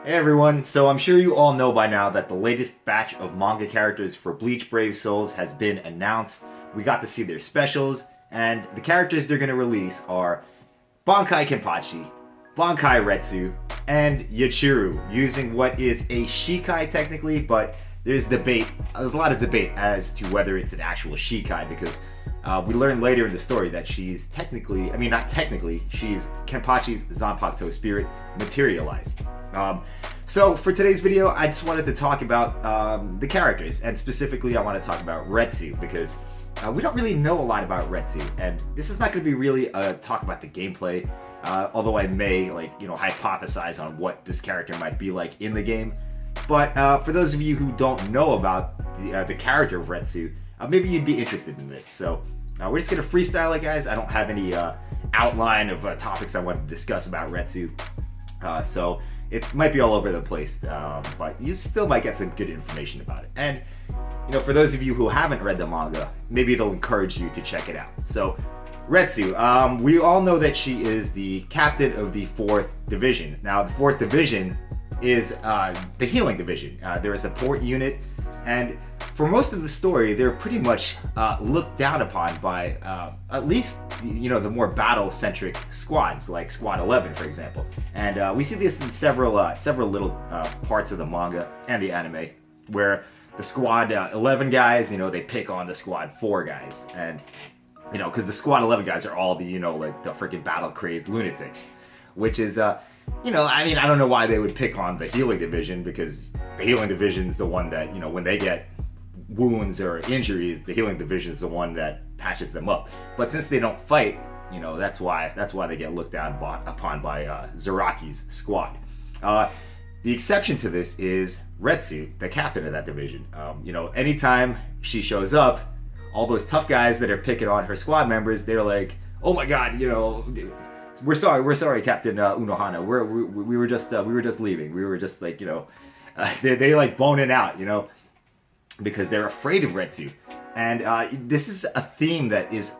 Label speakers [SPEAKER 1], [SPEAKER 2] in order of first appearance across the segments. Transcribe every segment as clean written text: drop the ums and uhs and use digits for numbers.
[SPEAKER 1] Hey everyone, so I'm sure you all know by now that the latest batch of manga characters for Bleach Brave Souls has been announced. We got to see their specials, and the characters they're going to release are Bankai Kenpachi, Bankai Retsu, and Yachiru, using what is a Shikai technically, but there's a lot of debate as to whether it's an actual Shikai, because we learn later in the story that she's not technically, she's Kenpachi's Zanpakuto spirit materialized. So for today's video, I just wanted to talk about the characters, and specifically I want to talk about Retsu, because we don't really know a lot about Retsu, and this is not going to be really a talk about the gameplay, although I may hypothesize on what this character might be like in the game. But for those of you who don't know about the character of Retsu, maybe you'd be interested in this. So we're just going to freestyle it, guys. I don't have any outline of topics I want to discuss about Retsu. So it might be all over the place, but you still might get some good information about it. And, for those of you who haven't read the manga, maybe it'll encourage you to check it out. So, Retsu, we all know that she is the captain of the 4th Division. Now, the 4th Division is the healing division. They're a support unit, and for most of the story, they're pretty much looked down upon by at least the more battle-centric squads, like Squad 11, for example. And we see this in several little parts of the manga and the anime, where the Squad 11 guys, they pick on the Squad 4 guys, and because the Squad 11 guys are all the the freaking battle-crazed lunatics, which is I don't know why they would pick on the healing division, because the healing division is the one that, when they get wounds or injuries, the healing division is the one that patches them up. But since they don't fight, that's why they get looked down upon by Zaraki's squad. The exception to this is Retsu, the captain of that division. Anytime she shows up, all those tough guys that are picking on her squad members, they're like, "Oh my God, we're sorry, Captain Unohana. We were just leaving. We were just they like boning out, because they're afraid of Retsu." And this is a theme that is,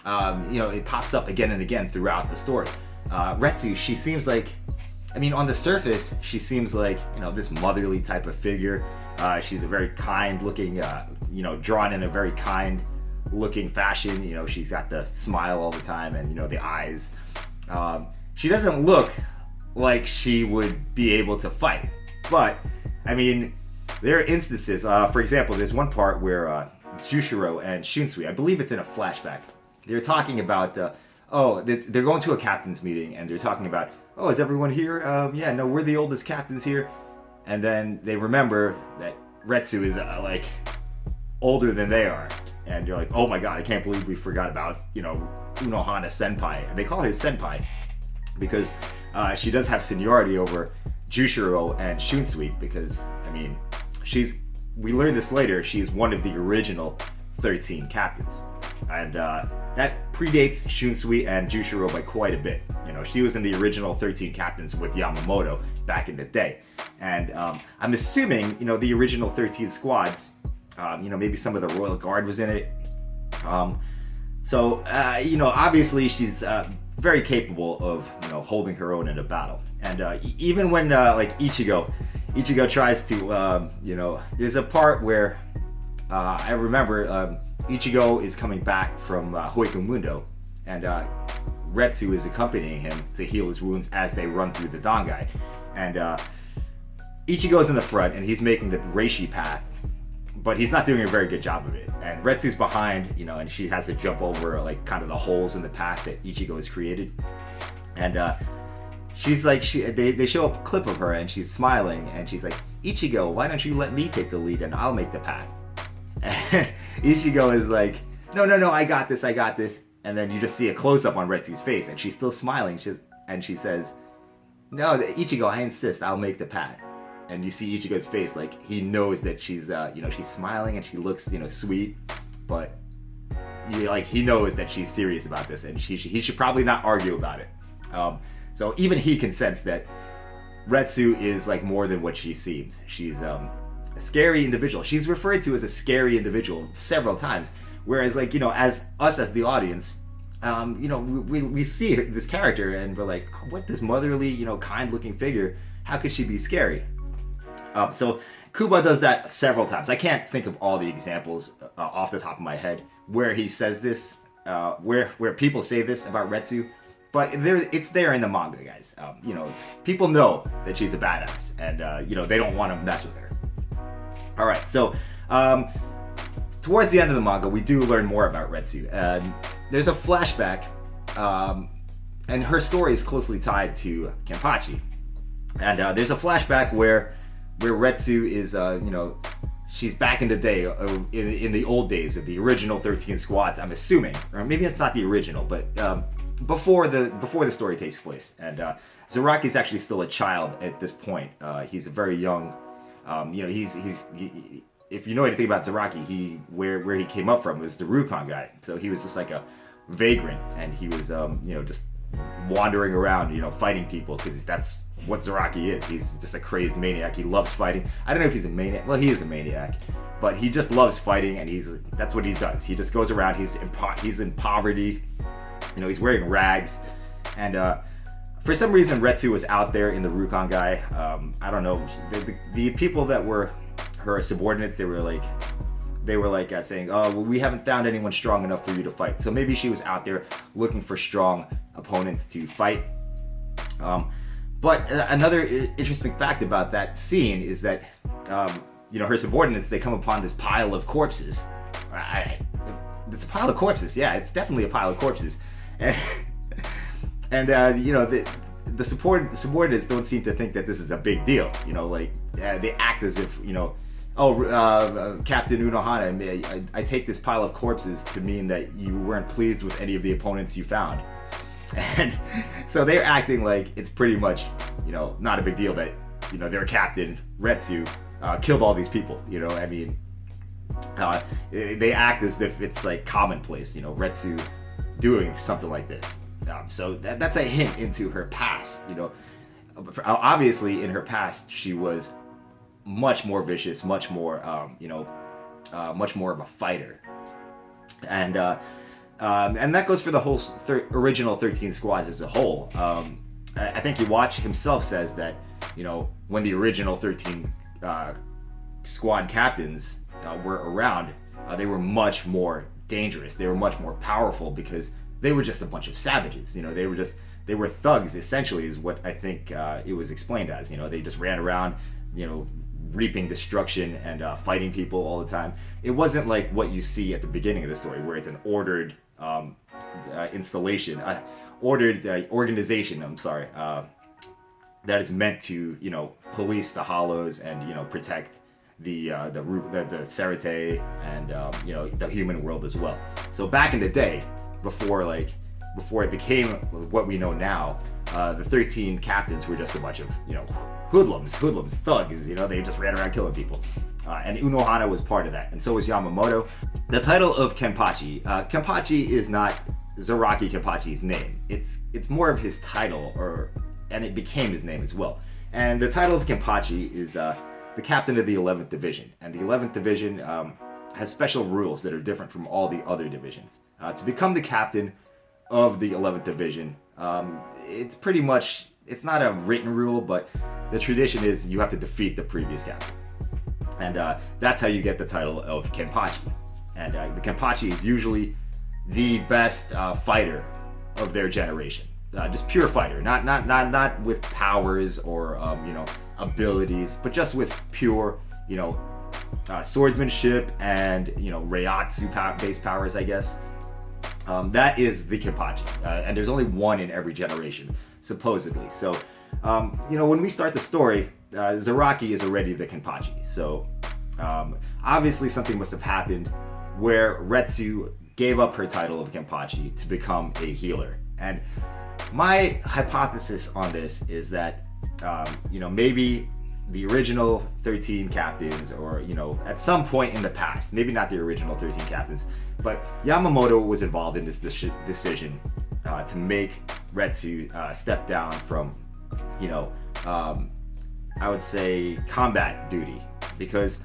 [SPEAKER 1] it pops up again and again throughout the story. Retsu, she seems like, on the surface, she seems like, this motherly type of figure. She's a very kind-looking, drawn in a very kind-looking fashion. She's got the smile all the time, and the eyes. She doesn't look like she would be able to fight, but there are instances. For example, there's one part where Jushiro and Shunsui, I believe it's in a flashback, they're talking about they're going to a captain's meeting, and they're talking about, "Oh, is everyone here? Yeah, no, we're the oldest captains here." And then they remember that Retsu is older than they are, and they're like, "Oh my God, I can't believe we forgot about Unohana Senpai." And they call her Senpai because she does have seniority over Jushiro and Shunsui, because we learn this later, she's one of the original 13 captains, and that predates Shunsui and Jushiro by quite a bit. She was in the original 13 captains with Yamamoto back in the day, and I'm assuming the original 13 squads, maybe some of the Royal Guard was in it. So obviously she's very capable of holding her own in a battle. And even when Ichigo tries to there's a part where I remember Ichigo is coming back from Hoiku Mundo, and Retsu is accompanying him to heal his wounds as they run through the Dangai. And Ichigo's in the front, and he's making the Reishi path, but he's not doing a very good job of it. And Retsu's behind, and she has to jump over kind of the holes in the path that Ichigo has created. And she's like, they show a clip of her, and she's smiling, and she's like, "Ichigo, why don't you let me take the lead and I'll make the path?" And Ichigo is like, no, I got this. And then you just see a close-up on Retsu's face, and she's still smiling, and she says, "No, Ichigo, I insist, I'll make the path." And you see Ichigo's face, like he knows that she's, she's smiling and she looks, sweet, but he knows that she's serious about this, and he should probably not argue about it. So even he can sense that Retsu is more than what she seems. She's a scary individual. She's referred to as a scary individual several times, whereas as us as the audience, we see this character and we're like, what, this motherly, kind-looking figure, how could she be scary? So Kuba does that several times. I can't think of all the examples off the top of my head where he says this, where people say this about Retsu, but it's there in the manga, guys. People know that she's a badass, and they don't want to mess with her. All right, so towards the end of the manga, we do learn more about Retsu, and there's a flashback, and her story is closely tied to Kenpachi, and there's a flashback where Retsu is, she's back in the day, in the old days of the original 13 squads, I'm assuming, or maybe it's not the original, but before the story takes place, and Zaraki's actually still a child at this point. He's a very young, if you know anything about Zaraki, where he came up from was the Rukon guy, so he was just like a vagrant, and he was just wandering around, fighting people, because that's what Zaraki is. He's just a crazed maniac. He loves fighting. I don't know if he's a maniac. Well, he is a maniac, but he just loves fighting, and that's what he does. He just goes around. He's in poverty. He's wearing rags, and for some reason Retsu was out there in the Rukon guy. I don't know. The people that were her subordinates, they were like saying, oh, well, we haven't found anyone strong enough for you to fight. So maybe she was out there looking for strong opponents to fight. But another interesting fact about that scene is that, her subordinates, they come upon this pile of corpses. It's a pile of corpses. Yeah, it's definitely a pile of corpses. And the subordinates don't seem to think that this is a big deal. They act as if, Captain Unohana, I take this pile of corpses to mean that you weren't pleased with any of the opponents you found. And so they're acting like it's pretty much, not a big deal that, their captain, Retsu, killed all these people. They act as if it's like commonplace, Retsu doing something like this. So that's a hint into her past. Obviously in her past she was much more vicious, much more, much more of a fighter, and that goes for the whole original 13 squads as a whole. I think Iwachi himself says that, when the original 13 squad captains were around, they were much more dangerous. They were much more powerful because they were just a bunch of savages. They were thugs, essentially, is what I think it was explained as. They just ran around, reaping destruction and fighting people all the time. It wasn't like what you see at the beginning of the story, where it's an ordered installation, ordered organization. I'm sorry, that is meant to police the hollows and protect the Serite and the human world as well. So back in the day, before it became what we know now, the 13 captains were just a bunch of hoodlums, thugs. They just ran around killing people. And Unohana was part of that, and so was Yamamoto. The title of Kenpachi. Kenpachi is not Zaraki Kenpachi's name. It's more of his title, and it became his name as well. And the title of Kenpachi is the captain of the 11th Division. And the 11th Division has special rules that are different from all the other divisions. To become the captain of the 11th Division, it's pretty much, it's not a written rule, but the tradition is you have to defeat the previous captain. And that's how you get the title of Kenpachi. And the Kenpachi is usually the best fighter of their generation. Just pure fighter, not with powers or abilities, but just with pure swordsmanship and Reiatsu based powers, I guess. That is the Kenpachi, and there's only one in every generation, supposedly. So, when we start the story, Zaraki is already the Kenpachi. So, obviously something must have happened where Retsu gave up her title of Kenpachi to become a healer. And my hypothesis on this is that, maybe the original 13 captains, or, at some point in the past, maybe not the original 13 captains, but Yamamoto was involved in this decision to make Retsu step down from, I would say combat duty, because,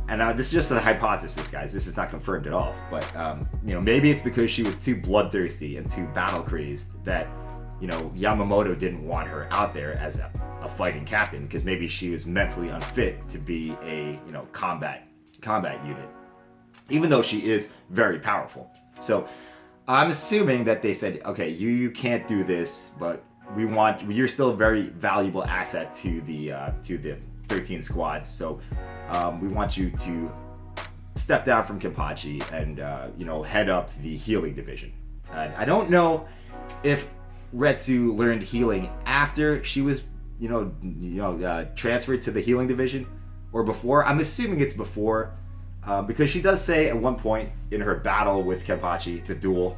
[SPEAKER 1] and this is just a hypothesis, guys, this is not confirmed at all, but, maybe it's because she was too bloodthirsty and too battle crazed that, Yamamoto didn't want her out there as a fighting captain because maybe she was mentally unfit to be a combat unit, even though she is very powerful. So I'm assuming that they said, okay, you can't do this, but you're still a very valuable asset to the 13 squads. So we want you to step down from Kenpachi and head up the healing division. I don't know if Retsu learned healing after she was transferred to the healing division or before. I'm assuming it's before. Because she does say at one point in her battle with Kenpachi, the duel,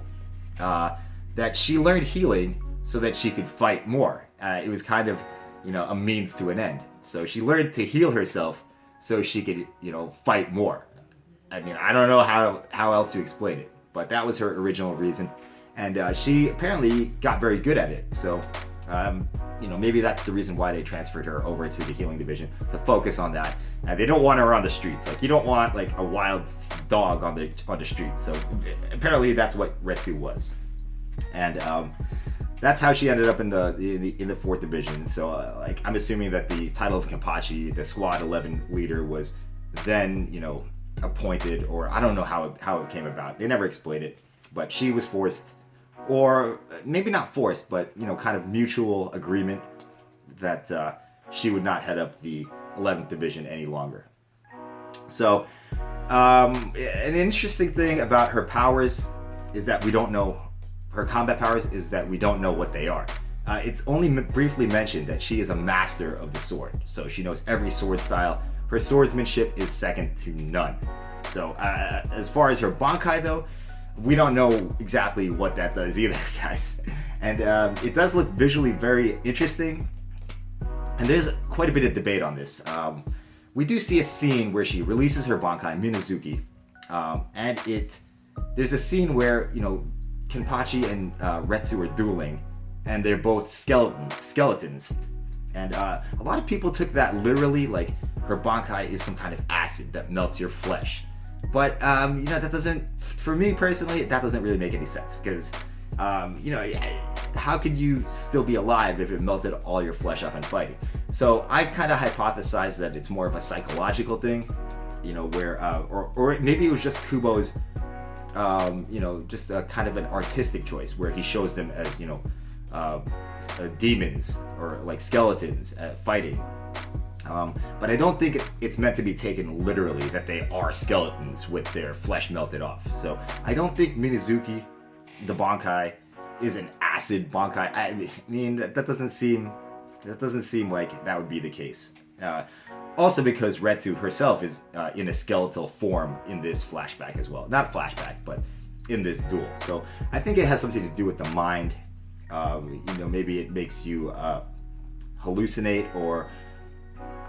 [SPEAKER 1] that she learned healing so that she could fight more. It was kind of, a means to an end. So she learned to heal herself so she could, fight more. I mean, I don't know how else to explain it, but that was her original reason. And she apparently got very good at it. So, maybe that's the reason why they transferred her over to the healing division, to focus on that. They don't want her on the streets. Like, you don't want like a wild dog on the streets. So apparently that's what Retsu was, and that's how she ended up in the 4th division. So I'm assuming that the title of Kenpachi, the Squad 11 leader, was then appointed, or I don't know how it came about. They never explained it, but she was forced, or maybe not forced, but kind of mutual agreement that she would not head up the 11th division any longer. So an interesting thing about her powers is that we don't know her combat powers is that we don't know what they are. It's only briefly mentioned that she is a master of the sword, so she knows every sword style. Her swordsmanship is second to none. So as far as her Bankai though, we don't know exactly what that does either, guys. And it does look visually very interesting. And there's quite a bit of debate on this. We do see a scene where she releases her Bankai, Minazuki, and there's a scene where Kenpachi and Retsu are dueling, and they're both skeletons. And a lot of people took that literally, like her Bankai is some kind of acid that melts your flesh. But that doesn't, for me personally, that doesn't really make any sense because how could you still be alive if it melted all your flesh off in fighting? So I kind of hypothesized that it's more of a psychological thing, where or maybe it was just Kubo's, just a kind of an artistic choice where he shows them as demons or like skeletons fighting. But I don't think it's meant to be taken literally that they are skeletons with their flesh melted off. So I don't think Minazuki, the Bankai, is an acid Bankai. I mean, that doesn't seem like that would be the case. Also because Retsu herself is in a skeletal form in this flashback as well. Not flashback, but in this duel. So I think it has something to do with the mind. Maybe it makes you hallucinate, or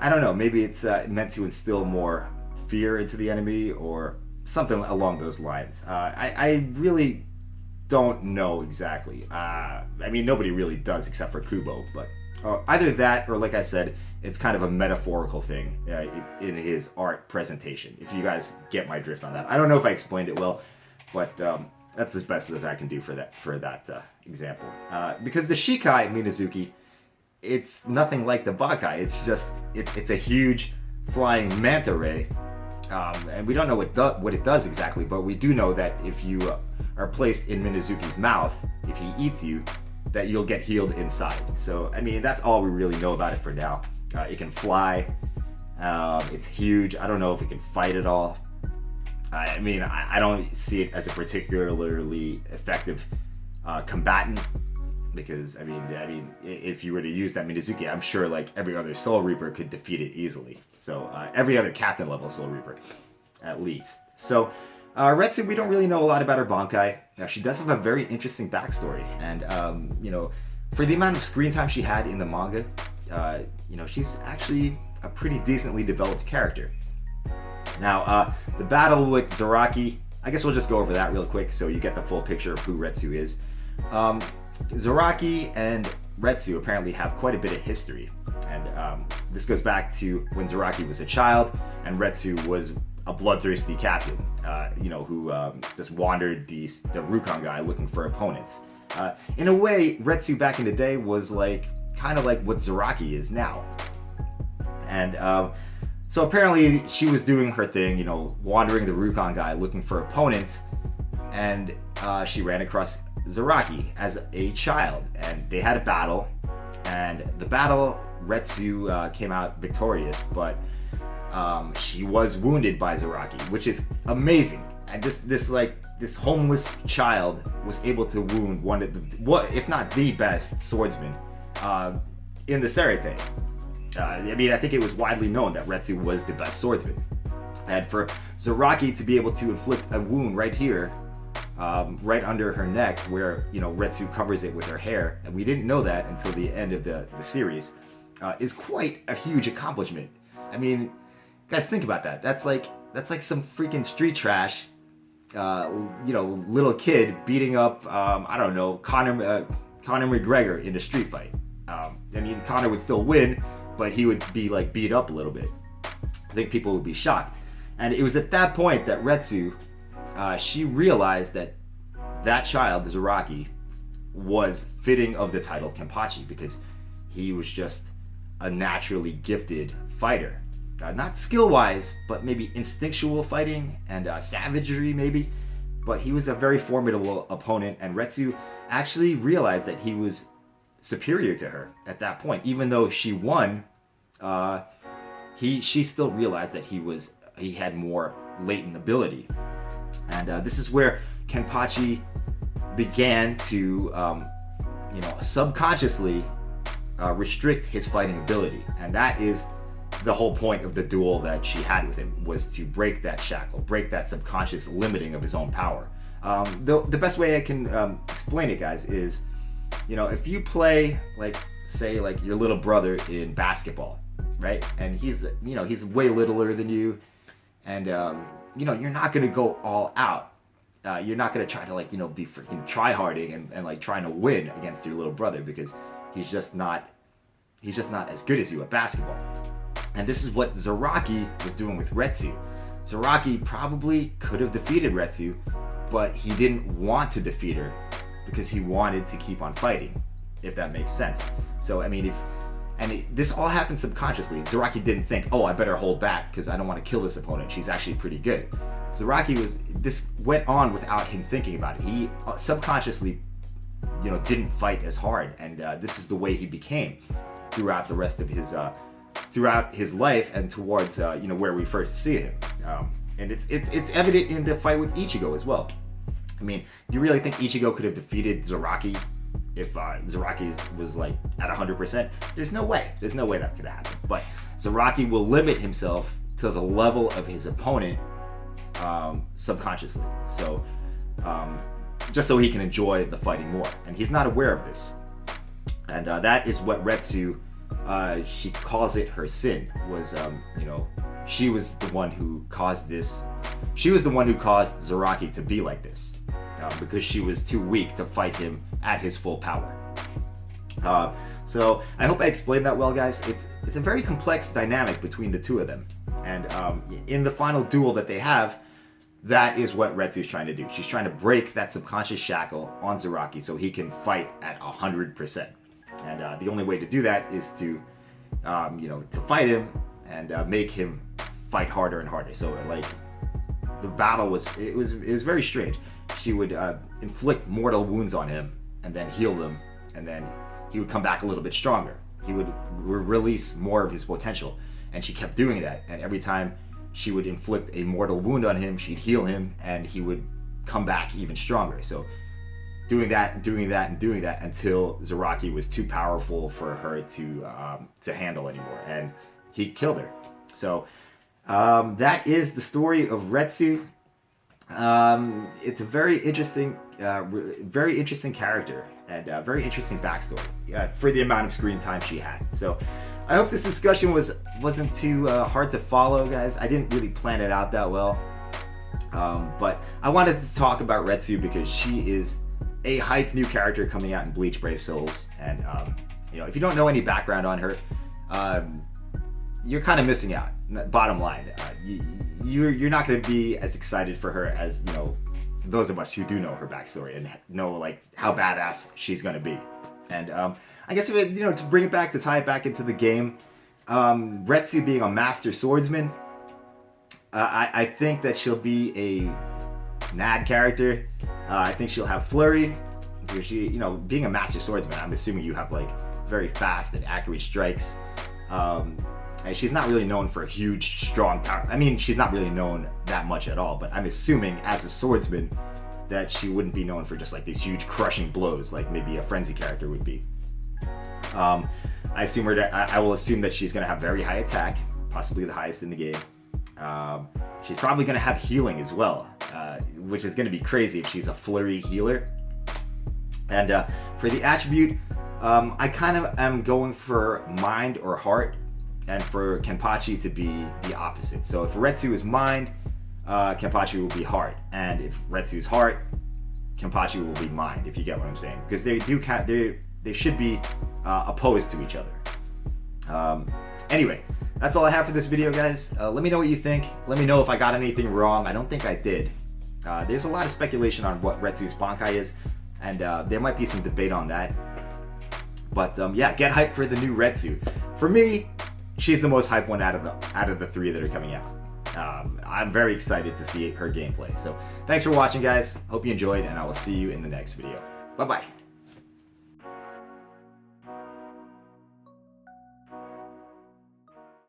[SPEAKER 1] I don't know, maybe it's meant to instill more fear into the enemy or something along those lines. I really don't know exactly. Nobody really does except for Kubo, but either that or, like I said, it's kind of a metaphorical thing in his art presentation, if you guys get my drift on that. I don't know if I explained it well, but that's as best as I can do for that example. Because the Shikai Minazuki, it's nothing like the Bankai. It's just it's a huge flying manta ray, and we don't know what it does exactly, but we do know that if you are placed in Minazuki's mouth, if he eats you, that you'll get healed inside. So that's all we really know about it for now. It can fly. It's huge. I don't know if it can fight at all. I don't see it as a particularly effective combatant. Because if you were to use that Minazuki, I'm sure like every other Soul Reaper could defeat it easily. So every other captain level Soul Reaper, at least. So Retsu, we don't really know a lot about her Bankai. Now she does have a very interesting backstory, and for the amount of screen time she had in the manga, she's actually a pretty decently developed character. Now the battle with Zaraki, I guess we'll just go over that real quick so you get the full picture of who Retsu is. Zaraki and Retsu apparently have quite a bit of history, and this goes back to when Zaraki was a child and Retsu was a bloodthirsty captain, who just wandered the Rukon guy looking for opponents. In a way, Retsu back in the day was like kind of like what Zaraki is now. And so apparently she was doing her thing, wandering the Rukon guy looking for opponents, and she ran across Zaraki as a child, and they had a battle, and the battle, Retsu came out victorious, but she was wounded by Zaraki, which is amazing. And this homeless child was able to wound one of the, if not the best swordsman in the Serete. I think it was widely known that Retsu was the best swordsman. And for Zaraki to be able to inflict a wound right here, right under her neck, where Retsu covers it with her hair, and we didn't know that until the end of the series, is quite a huge accomplishment. I mean, guys, think about that. That's like some freaking street trash, little kid beating up, Conor McGregor in a street fight. Conor would still win, but he would be like beat up a little bit. I think people would be shocked. And it was at that point that Retsu, she realized that child, Zaraki, was fitting of the title Kenpachi, because he was just a naturally gifted fighter. Not skill-wise, but maybe instinctual fighting and savagery maybe. But he was a very formidable opponent, and Retsu actually realized that he was superior to her at that point. Even though she won, she still realized that he had more latent ability. And this is where Kenpachi began to, subconsciously restrict his fighting ability. And that is the whole point of the duel that she had with him, was to break that shackle, break that subconscious limiting of his own power. The best way I can explain it, guys, is, if you play, say your little brother in basketball, right? And he's way littler than you, and you're not gonna go all out. You're not gonna try to be freaking try-harding and trying to win against your little brother, because he's just not as good as you at basketball. And this is what Zaraki was doing with Retsu. Zaraki probably could have defeated Retsu, but he didn't want to defeat her because he wanted to keep on fighting, if that makes sense. So this all happened subconsciously. Zaraki didn't think, oh, I better hold back because I don't want to kill this opponent. She's actually pretty good. This went on without him thinking about it. He subconsciously, didn't fight as hard, and this is the way he became throughout the rest of his throughout his life and towards where we first see him. And it's evident in the fight with Ichigo as well. I mean, do you really think Ichigo could have defeated Zaraki if Zaraki was at 100%? There's no way. There's no way that could have happened. But Zaraki will limit himself to the level of his opponent subconsciously. So just so he can enjoy the fighting more. And he's not aware of this. And that is what Retsu, she calls it her sin, was, she was the one who caused this. She was the one who caused Zaraki to be like this, because she was too weak to fight him at his full power. So I hope I explained that well, guys. It's a very complex dynamic between the two of them. And in the final duel that they have, that is what Retsu's trying to do. She's trying to break that subconscious shackle on Zaraki so he can fight at 100%. And the only way to do that is to fight him and make him fight harder and harder. So the battle was very strange. She would inflict mortal wounds on him and then heal them, and then he would come back a little bit stronger. He would release more of his potential, and she kept doing that. And every time she would inflict a mortal wound on him, she'd heal him, and he would come back even stronger. So doing that and doing that and doing that until Zaraki was too powerful for her to handle anymore, and he killed her. So that is the story of Retsu. It's a very interesting character and a very interesting backstory for the amount of screen time she had. So I hope this discussion wasn't too hard to follow, guys. I didn't really plan it out that well, but I wanted to talk about Retsu because she is a hype new character coming out in Bleach Brave Souls, and if you don't know any background on her, you're kind of missing out. Bottom line, you're not going to be as excited for her as those of us who do know her backstory and know like how badass she's gonna be. And I guess if it, to bring it back, to tie it back into the game, Retsu being a master swordsman, I think that she'll be a NAD character. I think she'll have flurry. She, being a master swordsman, I'm assuming you have like very fast and accurate strikes. And she's not really known for a huge, strong power. I mean, she's not really known that much at all, but I'm assuming as a swordsman that she wouldn't be known for just like these huge crushing blows like maybe a frenzy character would be. I will assume that she's going to have very high attack, possibly the highest in the game. She's probably going to have healing as well, which is going to be crazy if she's a flurry healer. And for the attribute, I kind of am going for mind or heart, and for Kenpachi to be the opposite. So if Retsu is mind, Kenpachi will be heart, and if Retsu is heart, Kenpachi will be mind. If you get what I'm saying, because they should be opposed to each other. Anyway, that's all I have for this video, guys. Let me know what you think. Let me know if I got anything wrong. I don't think I did. There's a lot of speculation on what Retsu's Bankai is, and there might be some debate on that. But yeah, get hyped for the new Retsu. For me, she's the most hyped one out of the three that are coming out. I'm very excited to see her gameplay. So thanks for watching, guys. Hope you enjoyed, and I will see you in the next video. Bye-bye.